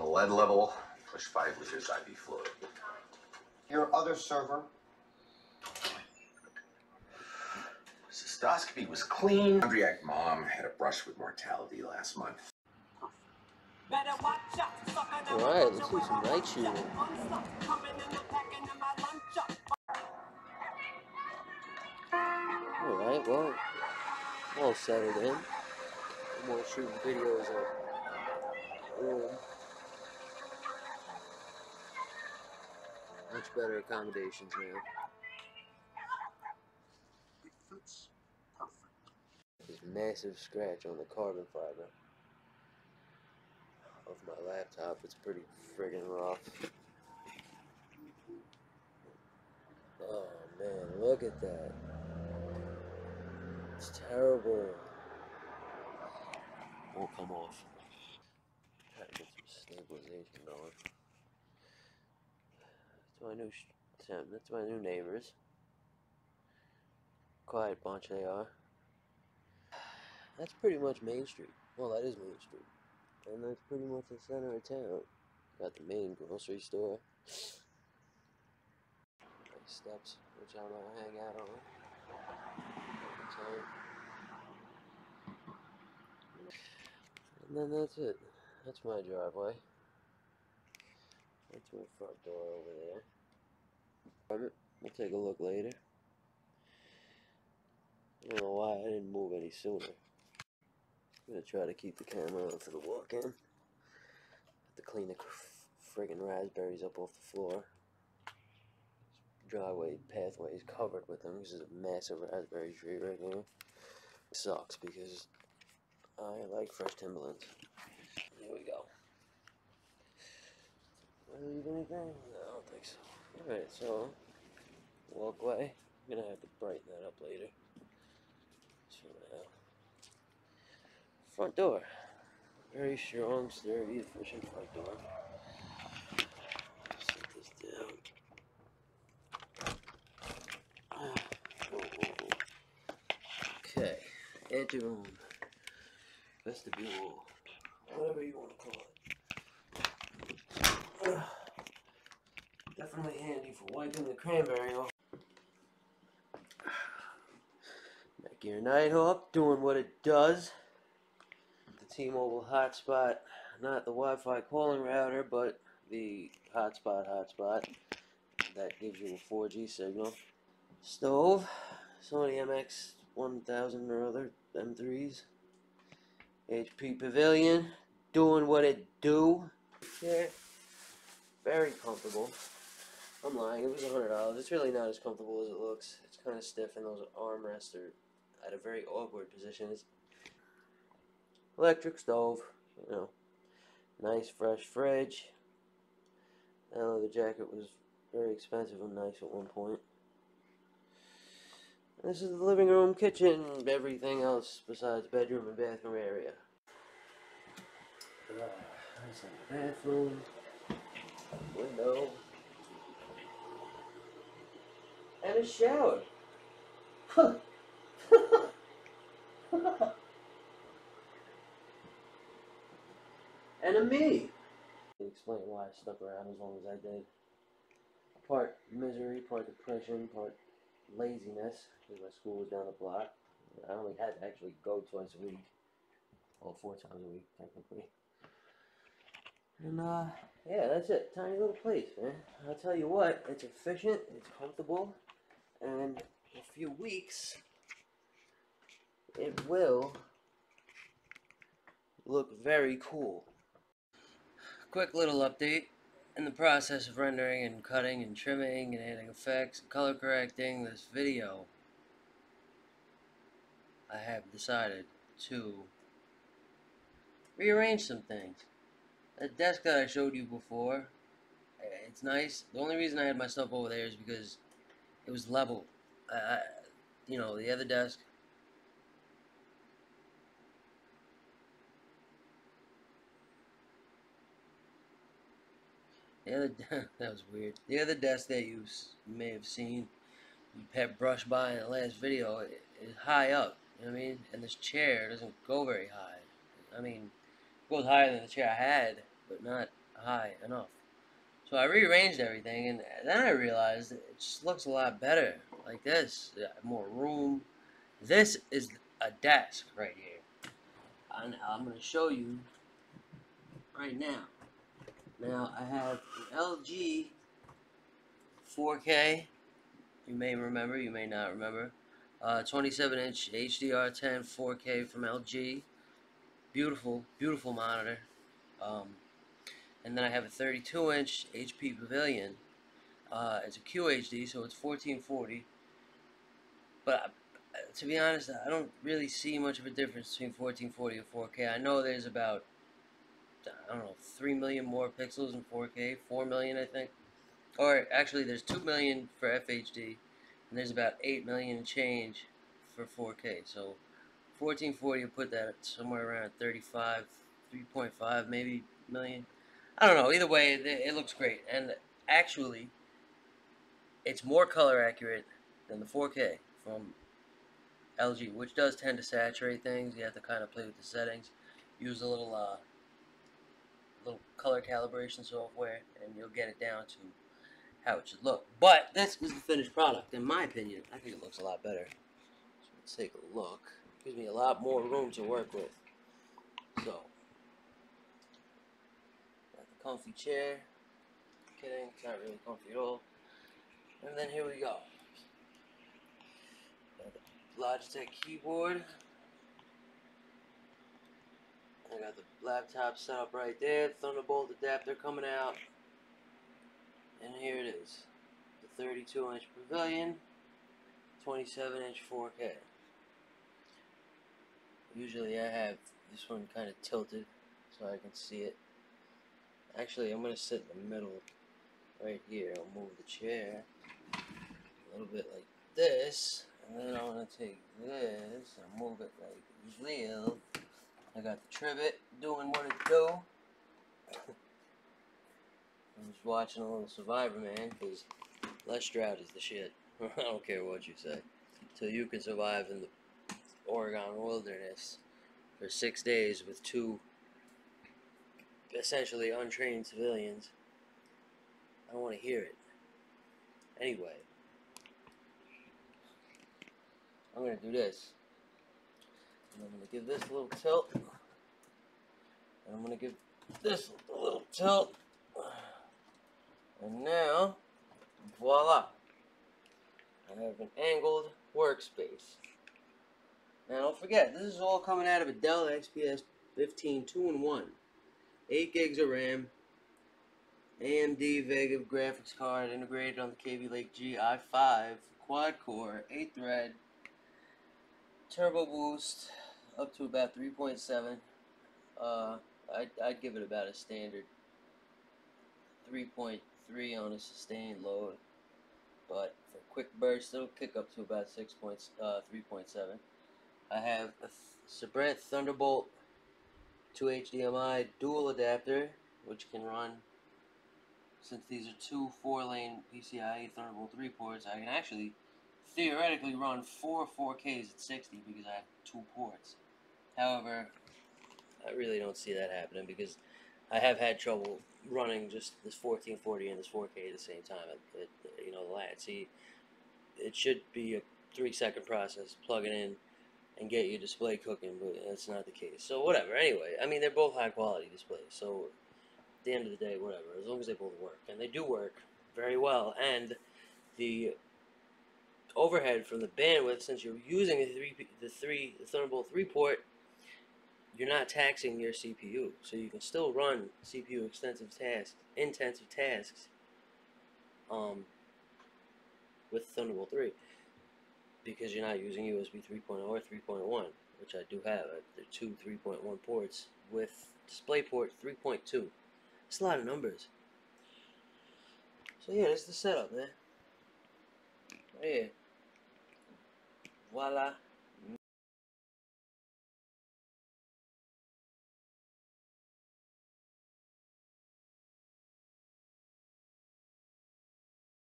lead level, push 5 liters IV fluid. Your other server? Cystoscopy was clean. Andriac mom had a brush with mortality last month. Alright, let's do some night shooting. Alright, well, I'm all settled in. I'm more shooting videos at room. Much better accommodations now. It fits perfect. This massive scratch on the carbon fiber of my laptop. It's pretty friggin' rough. Oh man, look at that. It's terrible. Won't come off. Try to get some stabilization going. That's my new neighbors. Quiet bunch they are. That's pretty much Main Street. Well, that is Main Street. And that's pretty much the center of town. Got the main grocery store. Nice steps, which I'm gonna hang out on. And then that's it. That's my driveway. That's my front door over there. We'll take a look later. I don't know why I didn't move any sooner. I'm gonna try to keep the camera on for the walk-in. Have to clean the friggin' raspberries up off the floor. Driveway pathway is covered with them. This is a massive raspberry tree right here. It sucks because I like fresh Timberlands. Here we go. Did I leave anything? No, I don't think so. Alright, so walkway. I'm gonna have to brighten that up later. So now, front door. Very strong, sturdy, efficient front door. Set this down. Okay, anteroom, vestibule, whatever you want to call it. Definitely handy for wiping the cranberry off. Netgear Nighthawk doing what it does. The T-Mobile hotspot, not the Wi-Fi calling router, but the hotspot that gives you a 4G signal. Stove, Sony MX-1000 or other M3s. HP Pavilion, doing what it do. Yeah, very comfortable. I'm lying, it was $100. It's really not as comfortable as it looks. It's kind of stiff and those armrests are at a very awkward position. It's electric stove, you know, nice fresh fridge. That leather jacket was very expensive and nice at one point. This is the living room, kitchen, everything else besides bedroom and bathroom area. That's the bathroom, window, and a shower. And a me. Explain why I stuck around as long as I did. Part misery, part depression, part laziness, because my school was down the block. I only had to actually go twice a week. Well, 4 times a week, technically. And, yeah, that's it. Tiny little place, man. I'll tell you what, it's efficient, it's comfortable, and in a few weeks, it will look very cool. Quick little update. In the process of rendering and cutting and trimming and adding effects and color correcting this video, I have decided to rearrange some things. That desk that I showed you before, it's nice. The only reason I had my stuff over there is because it was level. You know, the other desk. That was weird. The other desk that you may have seen, you had brushed by in the last video, is high up. You know what I mean? And this chair doesn't go very high. I mean, it goes higher than the chair I had, but not high enough. So I rearranged everything, and then I realized it just looks a lot better like this. More room. This is a desk right here. And I'm going to show you right now. Now I have an LG 4K. You may remember, you may not remember. 27-inch HDR10 4K from LG. Beautiful, beautiful monitor. And then I have a 32-inch HP Pavilion. It's a QHD, so it's 1440. But to be honest, I don't really see much of a difference between 1440 and 4K. I know there's about, I don't know, 3 million more pixels in 4K, 4 million I think. Or actually there's 2 million for FHD, and there's about 8 million change for 4K. So 1440 will put that somewhere around 35, 3.5 maybe million. I don't know, either way it looks great. And actually, it's more color accurate than the 4K from LG, which does tend to saturate things. You have to kind of play with the settings, use a little color calibration software, and you'll get it down to how it should look. But this is the finished product, in my opinion. I think it looks a lot better. So let's take a look. Gives me a lot more room to work with. So, got the comfy chair. Kidding, it's not really comfy at all. And then here we go. Got the Logitech keyboard. I got the laptop set up right there. Thunderbolt adapter coming out. And here it is. The 32-inch Pavilion. 27-inch 4K. Usually I have this one kind of tilted so I can see it. Actually, I'm going to sit in the middle right here. I'll move the chair a little bit like this. And then I'm going to take this and move it like this. I got the trivet doing what it do. I'm just watching a little Survivor, man, because Les Stroud is the shit. I don't care what you say. Till you can survive in the Oregon wilderness for 6 days with 2 essentially untrained civilians. I don't want to hear it. Anyway, I'm going to do this. And I'm going to give this a little tilt. And I'm going to give this a little tilt. And now, voila. I have an angled workspace. Now don't forget, this is all coming out of a Dell XPS 15 2-in-1. 8 gigs of RAM, AMD Vega graphics card integrated on the Kaby Lake G i5, quad core, 8-thread, turbo boost up to about 3.7. I'd give it about a standard 3.3 on a sustained load, but for quick burst it'll kick up to about 3.7. I have a Sabrent Thunderbolt 2 HDMI dual adapter, which can run, since these are 2 4-lane PCIe Thunderbolt 3 ports, I can actually theoretically run 4 4Ks at 60 because I have 2 ports. However, I really don't see that happening because I have had trouble running just this 1440 and this 4K at the same time. You know, see, it should be a 3-second process, plug it in and get your display cooking, but that's not the case. So whatever, anyway, I mean, they're both high quality displays, so at the end of the day, whatever, as long as they both work. And they do work very well, and the overhead from the bandwidth, since you're using the Thunderbolt 3 port, you're not taxing your CPU, so you can still run CPU intensive tasks with Thunderbolt 3 because you're not using USB 3.0 or 3.1, which I do have. They're 2 3.1 ports with DisplayPort 3.2. It's a lot of numbers. So yeah, this is the setup, man. Right here. Voila.